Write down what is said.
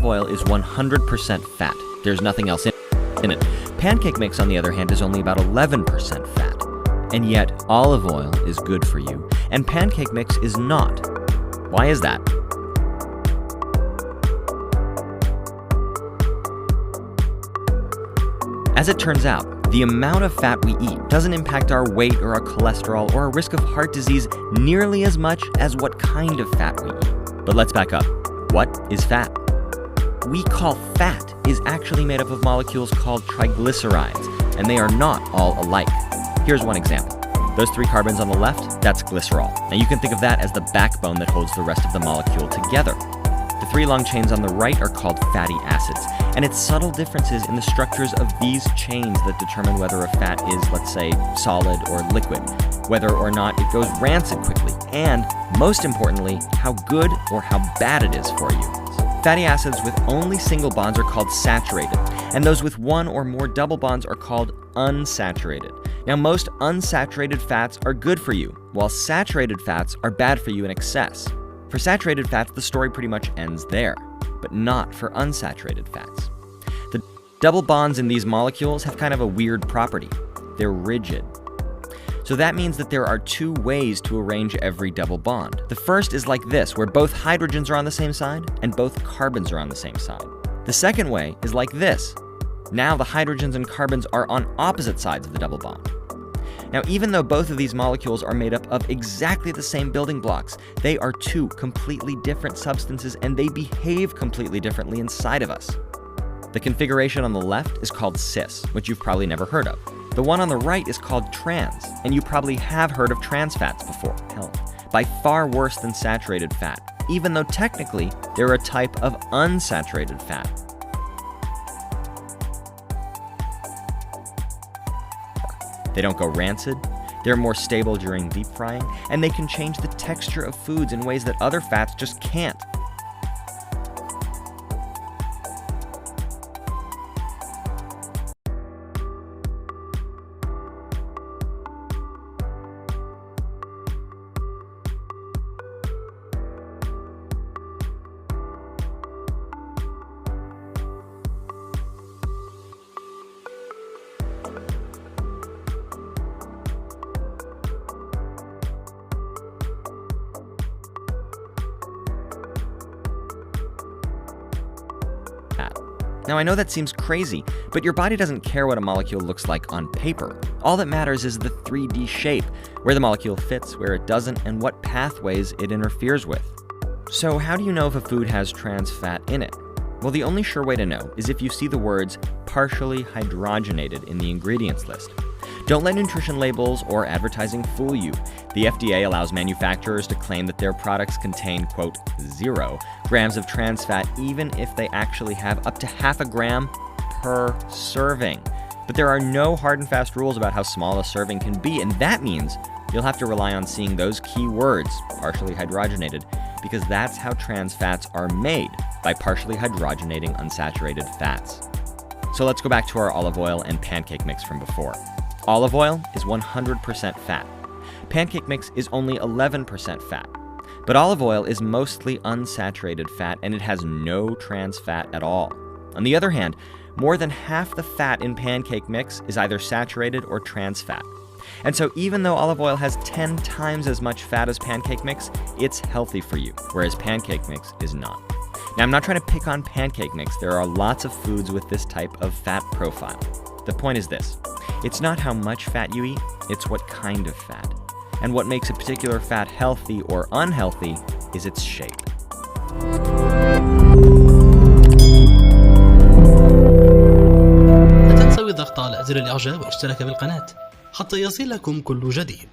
olive oil is 100% fat. There's nothing else in it. Pancake mix, on the other hand, is only about 11% fat. And yet, olive oil is good for you, and pancake mix is not. Why is that? As it turns out, the amount of fat we eat doesn't impact our weight or our cholesterol or our risk of heart disease nearly as much as what kind of fat we eat. But let's back up. What is fat? We call fat is actually made up of molecules called triglycerides, and they are not all alike. Here's one example. Those 3 carbons on the left, that's glycerol. Now you can think of that as the backbone that holds the rest of the molecule together. The 3 long chains on the right are called fatty acids, and it's subtle differences in the structures of these chains that determine whether a fat is, let's say, solid or liquid, whether or not it goes rancid quickly, and, most importantly, how good or how bad it is for you. Fatty acids with only single bonds are called saturated, and those with 1 or more double bonds are called unsaturated. Now, most unsaturated fats are good for you, while saturated fats are bad for you in excess. For saturated fats, the story pretty much ends there, but not for unsaturated fats. The double bonds in these molecules have kind of a weird property. They're rigid. So that means that there are 2 ways to arrange every double bond. The first is like this, where both hydrogens are on the same side and both carbons are on the same side. The second way is like this. Now the hydrogens and carbons are on opposite sides of the double bond. Now, even though both of these molecules are made up of exactly the same building blocks, they are 2 completely different substances and they behave completely differently inside of us. The configuration on the left is called cis, which you've probably never heard of. The one on the right is called trans, and you probably have heard of trans fats before. Hell, by far worse than saturated fat, even though technically they're a type of unsaturated fat. They don't go rancid, they're more stable during deep frying, and they can change the texture of foods in ways that other fats just can't. Now, I know that seems crazy, but your body doesn't care what a molecule looks like on paper. All that matters is the 3D shape, where the molecule fits, where it doesn't, and what pathways it interferes with. So how do you know if a food has trans fat in it? Well, the only sure way to know is if you see the words partially hydrogenated in the ingredients list. Don't let nutrition labels or advertising fool you. The FDA allows manufacturers to claim that their products contain, quote, 0 grams of trans fat, even if they actually have up to half a gram per serving. But there are no hard and fast rules about how small a serving can be, and that means you'll have to rely on seeing those key words, partially hydrogenated, because that's how trans fats are made, by partially hydrogenating unsaturated fats. So let's go back to our olive oil and pancake mix from before. Olive oil is 100% fat. Pancake mix is only 11% fat. But olive oil is mostly unsaturated fat and it has no trans fat at all. On the other hand, more than half the fat in pancake mix is either saturated or trans fat. And so even though olive oil has 10 times as much fat as pancake mix, it's healthy for you, whereas pancake mix is not. Now, I'm not trying to pick on pancake mix. There are lots of foods with this type of fat profile. The point is this. It's not how much fat you eat, it's what kind of fat. And what makes a particular fat healthy or unhealthy is its shape. لا تنسوا الضغط على زر الإعجاب والاشتراك بالقناة حتى يصلكم كل جديد.